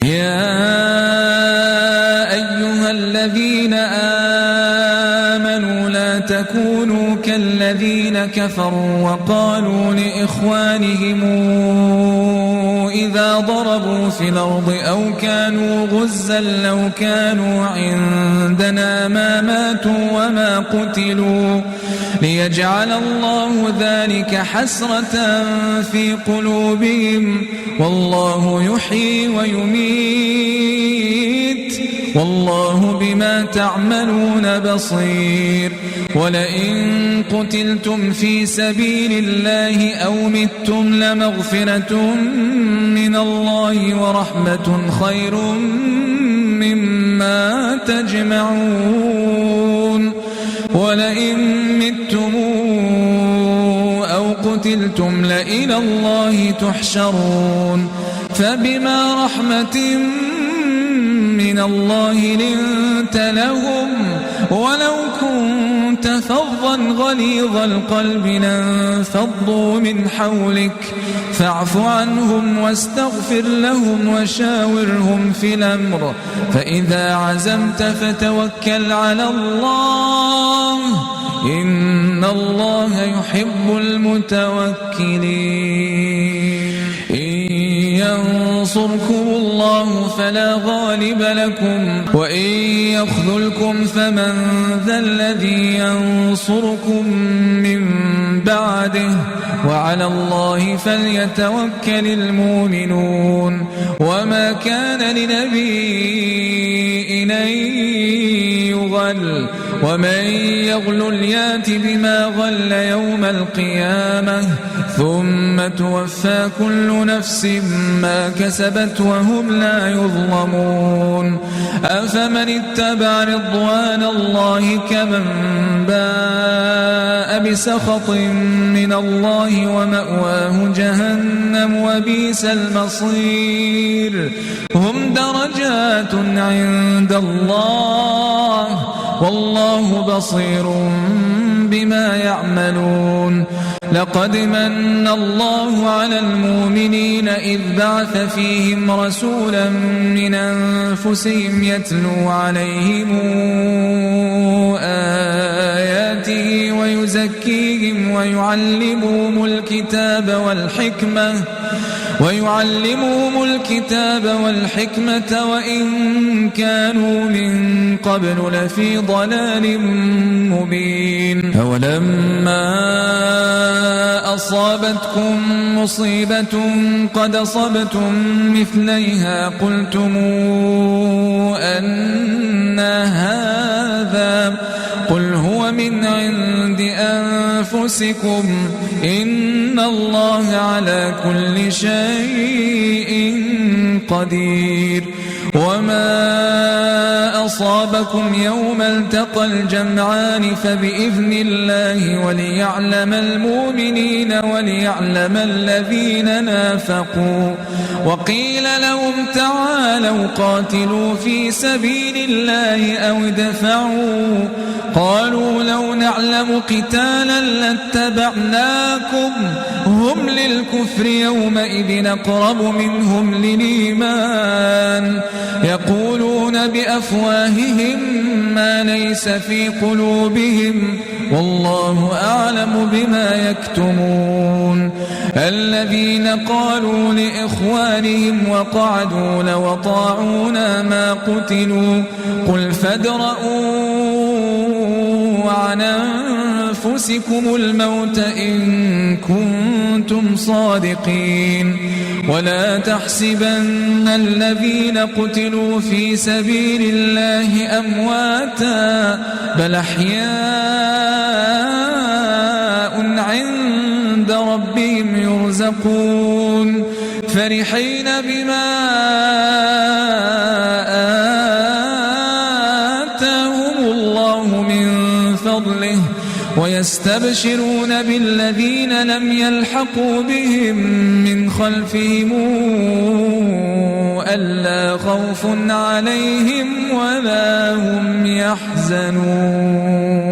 يا أيها الذين آمنوا لا تكونوا كالذين كفروا وقالوا لإخوانهم إذا ضربوا في الأرض أو كانوا غزا لو كانوا عندنا ما ماتوا وما قتلوا ليجعل الله ذلك حسرة في قلوبهم والله يحيي ويميت والله بما تعملون بصير. ولئن قتلتم في سبيل الله أو متم لمغفرة من الله ورحمة خير مما تجمعون. ولئن متم أو قتلتم لإلى الله تحشرون. فبما رحمة من الله لنت لهم ولو كنت فظا غليظ القلب لانفضوا من حولك فاعف عنهم واستغفر لهم وشاورهم في الأمر فإذا عزمت فتوكل على الله إن الله يحب المتوكلين. ينصركم الله فلا غالب لكم وإن يخذلكم فمن ذا الذي ينصركم من بعده وعلى الله فليتوكل المؤمنون. وما كان لنبي أن يغل ومن يغل يات بما غل يوم القيامة ثم توفى كل نفس ما كسبت وهم لا يظلمون. أفمن اتبع رضوان الله كمن باء بسخط من الله ومأواه جهنم وبئس المصير. هم درجات عند الله والله بصير بما يعملون. لقد من الله على المؤمنين إذ بعث فيهم رسولا من أنفسهم يتلو عليهم آياته ويزكيهم ويعلمهم الكتاب والحكمة وإن كانوا من قبل لفي ضلال مبين. أولما أصابتكم مصيبة قد أصبتم مثليها قلتم أن هذا قل هو من عند أنفسكم إن الله على كل شيء قدير. وما أصابكم يوم التقى الجمعان فبإذن الله وليعلم المؤمنين وليعلم الذين نافقوا. وقيل لهم تعالوا قاتلوا في سبيل الله أو ادفعوا قالوا لو نعلم قتالا لاتبعناكم هم للكفر يومئذ أقرب منهم للإيمان يقولون بأفواههم ما ليس في قلوبهم والله أعلم بما يكتمون. الذين قالوا لإخوانهم وقعدوا لو أطاعونا ما قتلوا قل فادرءوا عن أنفسكم الموت إن كنتم صادقين. ولا تحسبن الذين قتلوا في سبيل الله أمواتا بل أحياء عند ربهم يرزقون فرحين بما آتاهم الله من فضله ويستبشرون بالذين لم يلحقوا بهم من خلفهم ألا خوف عليهم ولا هم يحزنون.